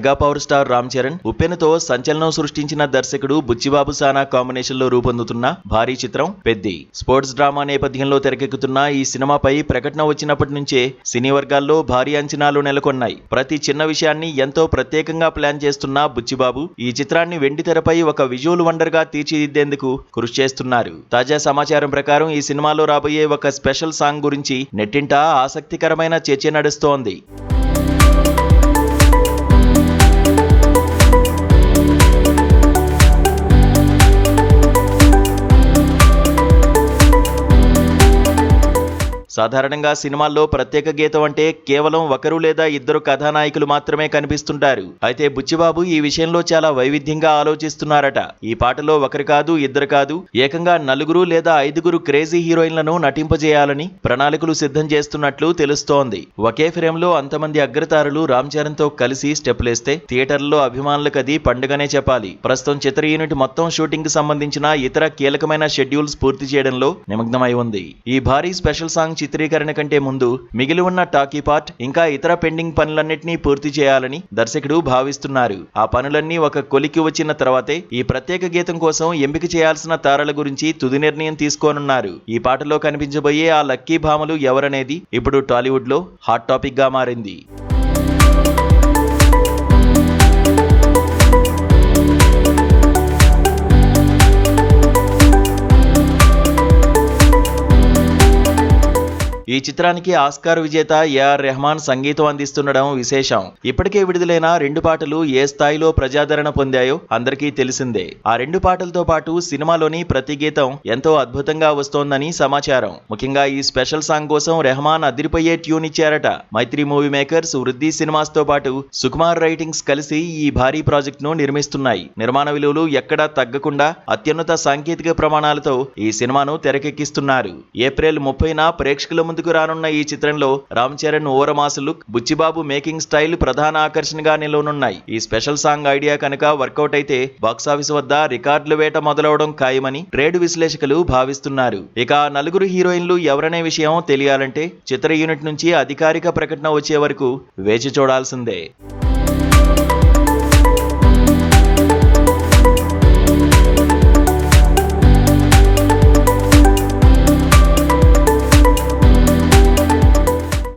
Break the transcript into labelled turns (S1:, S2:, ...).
S1: Mega power star Ram Charan, ఉప్పెనతో సంచలనం సృష్టించిన దర్శకుడు బుచ్చిబాబు సానా కాంబినేషన్ లో రూపొందుతున్న భారీ చిత్రం పెద్ది. స్పోర్ట్స్ డ్రామా నేపథ్యంలో తెరకెక్కుతున్న ఈ సినిమాపై ప్రకటన వచ్చినప్పటి నుంచే సినీ వర్గాల్లో భారీ అంచనాలు నెలకొన్నాయి. ప్రతి చిన్న విషయాన్ని ఎంతో ప్రత్యేకంగా ప్లాన్ చేస్తున్న బుచ్చిబాబు ఈ చిత్రాన్ని వెండితెరపై ఒక విజువల్ వండర్ గా తీర్చిదిద్దేందుకు కృషి చేస్తున్నారు. తాజా సమాచారం ప్రకారం ఈ సినిమాలో రాబోయే ఒక స్పెషల్ సాంగ్ గురించి నెట్టింట ఆసక్తికరమైన చర్చ నడుస్తోంది. సాధారణంగా సినిమాల్లో ప్రత్యేక గీతం అంటే కేవలం ఒకరు లేదా ఇద్దరు కథానాయకులు మాత్రమే కనిపిస్తుంటారు. అయితే బుచ్చిబాబు ఈ విషయంలో చాలా వైవిధ్యంగా ఆలోచిస్తున్నారట. ఈ పాటలో ఒకరు కాదు, ఇద్దరు కాదు, ఏకంగా 4 లేదా 5 క్రేజీ హీరోయిన్లను నటింపజేయాలని ప్రణాళికలు సిద్ధం చేస్తున్నట్లు తెలుస్తోంది. ఒకే ఫ్రేమ్ లో అంతమంది అగ్రతారులు రామ్ చరణ్ తో కలిసి స్టెప్లేస్తే థియేటర్లలో అభిమానులకది పండుగనే చెప్పాలి. ప్రస్తుతం చిత్ర యూనిట్ మొత్తం షూటింగ్ కి సంబంధించిన ఇతర కీలకమైన షెడ్యూల్స్ పూర్తి చేయడంలో నిమగ్నమై ఉంది. ఈ భారీ స్పెషల్ సాంగ్ చిత్రీకరణ కంటే ముందు మిగిలి ఉన్న టాకీ పార్ట్ ఇంకా ఇతర పెండింగ్ పనులన్నింటినీ పూర్తి చేయాలని దర్శకుడు భావిస్తున్నారు. ఆ పనులన్నీ ఒక కొలికి వచ్చిన తర్వాతే ఈ ప్రత్యేక గీతం కోసం ఎంపిక చేయాల్సిన తారల గురించి తుది నిర్ణయం తీసుకోనున్నారు. ఈ పాటలో కనిపించబోయే ఆ లక్కీ భామలు ఎవరనేది ఇప్పుడు టాలీవుడ్ లో హాట్ టాపిక్ గా మారింది. ఈ చిత్రానికి ఆస్కార్ విజేత ఏఆర్ రెహమాన్ సంగీతం అందిస్తుండడం విశేషం. ఇప్పటికే విడుదలైన 2 పాటలు ఏ స్థాయిలో ప్రజాదరణ పొందాయో అందరికీ తెలిసిందే. ఆ 2 పాటలతో పాటు సినిమాలోని ప్రతి గీతం ఎంతో అద్భుతంగా వస్తోందని సమాచారం. ముఖ్యంగా ఈ స్పెషల్ సాంగ్ కోసం రెహమాన్ అదిరిపోయే ట్యూన్ ఇచ్చారట. మైత్రి మూవీ మేకర్స్, వృద్ధి సినిమాస్ తో పాటు సుకుమార్ రైటింగ్స్ కలిసి ఈ భారీ ప్రాజెక్ట్ ను నిర్మిస్తున్నాయి. నిర్మాణ విలువలు ఎక్కడా తగ్గకుండా అత్యున్నత సాంకేతిక ప్రమాణాలతో ఈ సినిమాను తెరకెక్కిస్తున్నారు. ఏప్రిల్ 30న ప్రేక్షకుల ముందుకు రానున్న ఈ చిత్రంలో Ram Charan over mass look, Buchibabu making style ప్రధాన ఆకర్షణగా నిలవనున్నాయి. ఈ స్పెషల్ సాంగ్ ఐడియా కనుక వర్కౌట్ అయితే బాక్సాఫీస్ వద్ద రికార్డుల వేట మొదలవడం ఖాయమని ట్రేడ్ విశ్లేషకులు భావిస్తున్నారు. ఇక 4 హీరోయిన్లు ఎవరనే విషయం తెలియాలంటే చిత్ర యూనిట్ నుంచి అధికారిక ప్రకటన వచ్చే వరకు వేచి చూడాల్సిందే.